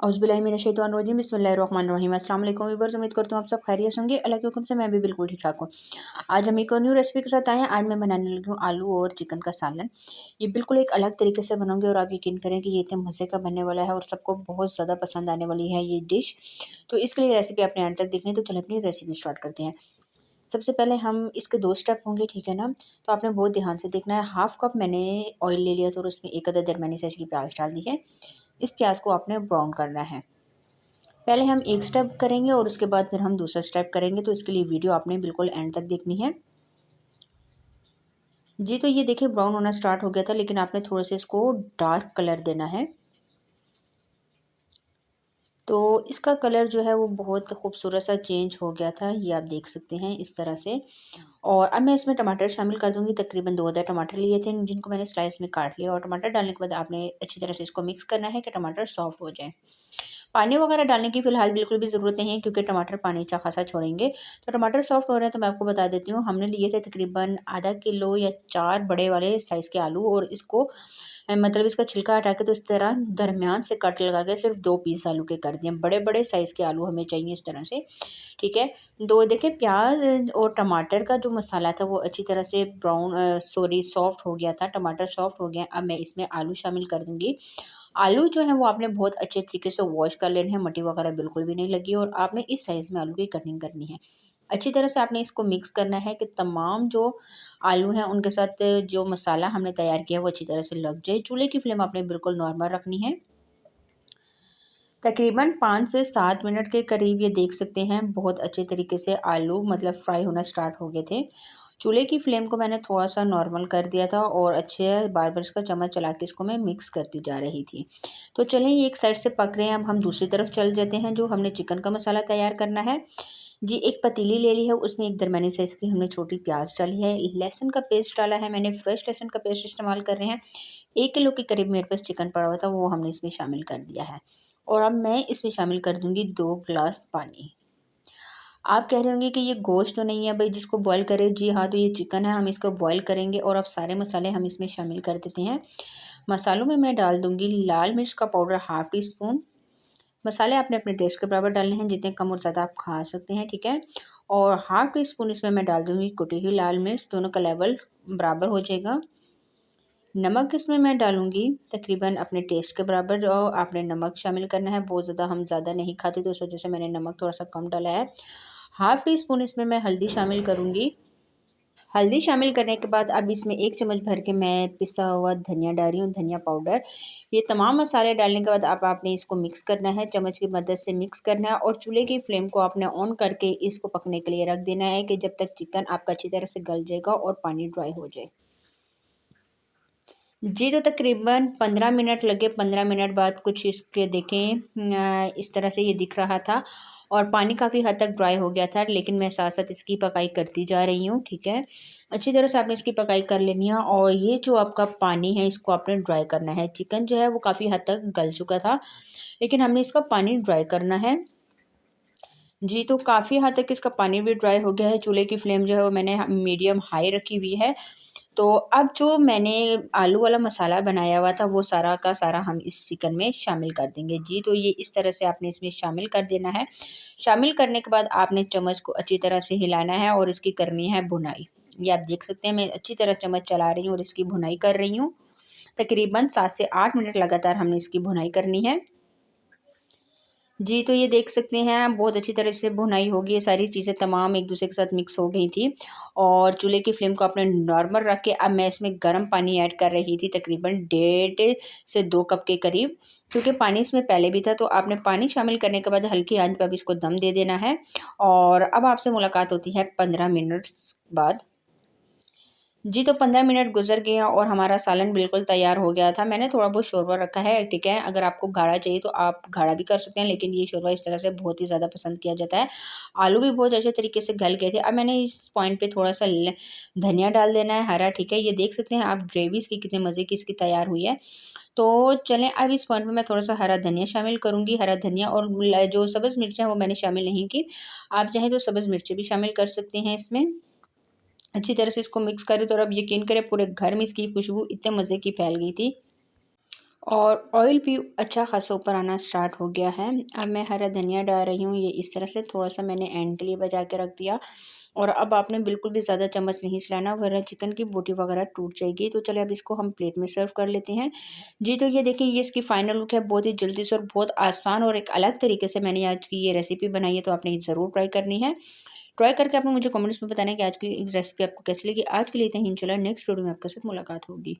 औज़ुबिल्लाहिमिनश्शैतानिर्रजीम बिस्मिल्लाहिर्रहमानिर्रहीम। अस्सलाम वालेकुम व्यूअर्स, उम्मीद करती हूँ आप सब खैरियत होंगे। अल्लाह के हुक्म से मैं भी बिल्कुल ठीक ठाक हूँ। आज हम एक और न्यू रेसिपी के साथ आए हैं। आज मैं बनाने लगी हूँ आलू और चिकन का सालन। ये बिल्कुल एक अलग तरीके से बनाऊंगी और आप यकीन करें कि ये इतने मज़े का बनने वाला है और सबको बहुत ज़्यादा पसंद आने वाली है ये डिश। तो इसके लिए रेसिपी आपने एंड तक देखनी है, तो चलिए अपनी रेसिपी स्टार्ट करते हैं। सबसे पहले हम इसके 2 स्टेप होंगे, ठीक है ना? तो आपने बहुत ध्यान से देखना है। हाफ़ कप मैंने ऑयल ले लिया था और उसमें एक अदद दरमियानी साइज़ की प्याज़ डाल दी है। इस प्याज़ को आपने ब्राउन करना है। पहले हम एक स्टेप करेंगे और उसके बाद फिर हम दूसरा स्टेप करेंगे, तो इसके लिए वीडियो आपने बिल्कुल एंड तक देखनी है। जी, तो ये देखिए ब्राउन होना स्टार्ट हो गया था, लेकिन आपने थोड़ा सा इसको डार्क कलर देना है। तो इसका कलर जो है वो बहुत खूबसूरत सा चेंज हो गया था, ये आप देख सकते हैं इस तरह से। और अब मैं इसमें टमाटर शामिल कर दूँगी। तकरीबन 2 अदद टमाटर लिए थे, जिनको मैंने स्लाइस में काट लिया। और टमाटर डालने के बाद आपने अच्छी तरह से इसको मिक्स करना है कि टमाटर सॉफ्ट हो जाए। पानी वगैरह डालने की फ़िलहाल बिल्कुल भी ज़रूरत नहीं है, क्योंकि टमाटर पानी अच्छा खासा छोड़ेंगे। तो टमाटर सॉफ्ट हो रहे हैं तो मैं आपको बता देती हूँ, हमने लिए थे तकरीबन आधा किलो या 4 बड़े वाले साइज़ के आलू। और इसको मतलब इसका छिलका हटा के तो इस तरह दरमियान से कट लगा के सिर्फ 2 पीस आलू के कर दिए। बड़े-बड़े साइज़ के आलू हमें चाहिए इस तरह से, ठीक है। 2 देखिए प्याज़ और टमाटर का जो मसाला था वो अच्छी तरह से सॉफ्ट हो गया था, टमाटर सॉफ्ट हो गया। अब मैं इसमें आलू शामिल कर दूँगी। आलू जो है वो आपने बहुत अच्छे तरीके से वॉश कर लेने हैं, मट्टी वगैरह बिल्कुल भी नहीं लगी। और आपने इस साइज़ में आलू की कटिंग करनी है। अच्छी तरह से आपने इसको मिक्स करना है कि तमाम जो आलू हैं उनके साथ जो मसाला हमने तैयार किया है वो अच्छी तरह से लग जाए। चूल्हे की फ्लेम आपने बिल्कुल नॉर्मल रखनी है। तकरीबन 5 से 7 मिनट के करीब ये देख सकते हैं बहुत अच्छे तरीके से आलू मतलब फ्राई होना स्टार्ट हो गए थे। चूल्हे की फ्लेम को मैंने थोड़ा-सा नॉर्मल कर दिया था और अच्छे बार-बार इसका चम्मच चला के इसको मैं मिक्स करती जा रही थी। तो चलें, ये एक साइड से पक रहे हैं, अब हम दूसरी तरफ चल जाते हैं। जो हमने चिकन का मसाला तैयार करना है। जी, एक पतीली ले ली है, उसमें एक दरमियानी साइज़ की हमने छोटी प्याज़ डाली है, लहसुन का पेस्ट डाला है, मैंने फ्रेश लहसुन का पेस्ट इस्तेमाल कर रहे हैं। 1 किलो के करीब मेरे पास चिकन पड़ा हुआ था, वो हमने इसमें शामिल कर दिया है। और अब मैं इसमें शामिल कर दूँगी 2 ग्लास पानी। आप कह रहे होंगे कि ये गोश्त तो नहीं है भई जिसको बॉयल करें। जी हाँ, तो ये चिकन है, हम इसको बॉयल करेंगे। और अब सारे मसाले हम इसमें शामिल कर देते हैं। मसालों में मैं डाल दूँगी लाल मिर्च का पाउडर हाफ़ टी स्पून। मसाले आपने अपने टेस्ट के बराबर डालने हैं, जितने कम और ज़्यादा आप खा सकते हैं, ठीक है। और हाफ़ टी स्पून इसमें मैं डाल दूँगी कुटी हुई लाल मिर्च, दोनों का लेवल बराबर हो जाएगा। नमक इसमें मैं डालूँगी तकरीबन अपने टेस्ट के बराबर। और आपने नमक शामिल करना है, बहुत ज़्यादा हम ज़्यादा नहीं खाते तो इस वजह से मैंने नमक थोड़ा-सा कम डाला है। हाफ़ टी स्पून इसमें मैं हल्दी शामिल करूँगी। हल्दी शामिल करने के बाद अब इसमें 1 चम्मच भर के मैं पिसा हुआ धनिया डाल रही हूँ, धनिया पाउडर। ये तमाम मसाले डालने के बाद अब आपने इसको मिक्स करना है, चम्मच की मदद से मिक्स करना है। और चूल्हे की फ्लेम को आपने ऑन करके इसको पकने के लिए रख देना है कि जब तक चिकन आपका अच्छी तरह से गल जाएगा और पानी ड्राई हो जाए। जी, तो तकरीबन 15 मिनट लगे। 15 मिनट बाद कुछ इसके देखें इस तरह से ये दिख रहा था और पानी काफ़ी हद तक ड्राई हो गया था, लेकिन मैं साथ-साथ इसकी पकाई करती जा रही हूँ, ठीक है। अच्छी तरह से आपने इसकी पकाई कर लेनी है और ये जो आपका पानी है इसको आपने ड्राई करना है। चिकन जो है वो काफ़ी हद तक गल चुका था, लेकिन हमने इसका पानी ड्राई करना है। जी, तो काफ़ी हद तक इसका पानी भी ड्राई हो गया है। चूल्हे की फ्लेम जो है वो मैंने मीडियम हाई रखी हुई है। तो अब जो मैंने आलू वाला मसाला बनाया हुआ था वो सारा का सारा हम इस चिकन में शामिल कर देंगे। जी, तो ये इस तरह से आपने इसमें शामिल कर देना है। शामिल करने के बाद आपने चम्मच को अच्छी तरह से हिलाना है और इसकी करनी है भुनाई। ये आप देख सकते हैं मैं अच्छी तरह चम्मच चला रही हूँ और इसकी भुनाई कर रही हूँ। तकरीबन 7 से 8 मिनट लगातार हमने इसकी भुनाई करनी है। जी, तो ये देख सकते हैं बहुत अच्छी तरह से भुनाई हो गई है, सारी चीज़ें तमाम एक दूसरे के साथ मिक्स हो गई थी। और चूल्हे की फ्लेम को आपने नॉर्मल रख के अब मैं इसमें गर्म पानी ऐड कर रही थी, तकरीबन 1.5 से 2 कप के करीब, क्योंकि पानी इसमें पहले भी था। तो आपने पानी शामिल करने के बाद हल्की आंच पे अब इसको दम दे देना है। और अब आपसे मुलाकात होती है 15 मिनट्स बाद। जी, तो 15 मिनट गुज़र गए हैं और हमारा सालन बिल्कुल तैयार हो गया था। मैंने थोड़ा बहुत शोरबा रखा है, ठीक है। अगर आपको गाढ़ा चाहिए तो आप गाढ़ा भी कर सकते हैं, लेकिन ये शोरबा इस तरह से बहुत ही ज़्यादा पसंद किया जाता है। आलू भी बहुत अच्छे तरीके से गल गए थे। अब मैंने इस पॉइंट पे थोड़ा-सा ल धनिया डाल देना है हरा, ठीक है। ये देख सकते हैं आप ग्रेवी इसकी कितने मज़े की इसकी तैयार हुई है। तो चलें, अब इस पॉइंट पे मैं थोड़ा-सा हरा धनिया शामिल करूँगी। हरा धनिया और ल जो सब्ज़ मिर्च है वो मैंने शामिल नहीं की। आप चाहें तो सब्ज़ मिर्ची भी शामिल कर सकते हैं इसमें। अच्छी तरह से इसको मिक्स करें तो अब यकीन करें पूरे घर में इसकी खुशबू इतने मज़े की फैल गई थी। और ऑयल भी अच्छा खासा ऊपर आना स्टार्ट हो गया है। अब मैं हरा धनिया डाल रही हूँ, ये इस तरह से थोड़ा-सा मैंने एंड के लिए बचा के रख दिया। और अब आपने बिल्कुल भी ज़्यादा चम्मच नहीं चलाना वरना चिकन की बोटी वगैरह टूट जाएगी। तो चलिए अब इसको हम प्लेट में सर्व कर लेते हैं। जी, तो ये देखिए ये इसकी फाइनल लुक है, बहुत ही जल्दी से और बहुत आसान और एक अलग तरीके से मैंने आज की ये रेसिपी बनाई है, तो आपने ज़रूर ट्राई करनी है। ट्राई करके आपने मुझे कमेंट्स में बताना है कि आज की रेसिपी आपको कैसी लगी। आज के लिए इतना ही, इंशाल्लाह नेक्स्ट वीडियो में आपके साथ मुलाकात होगी।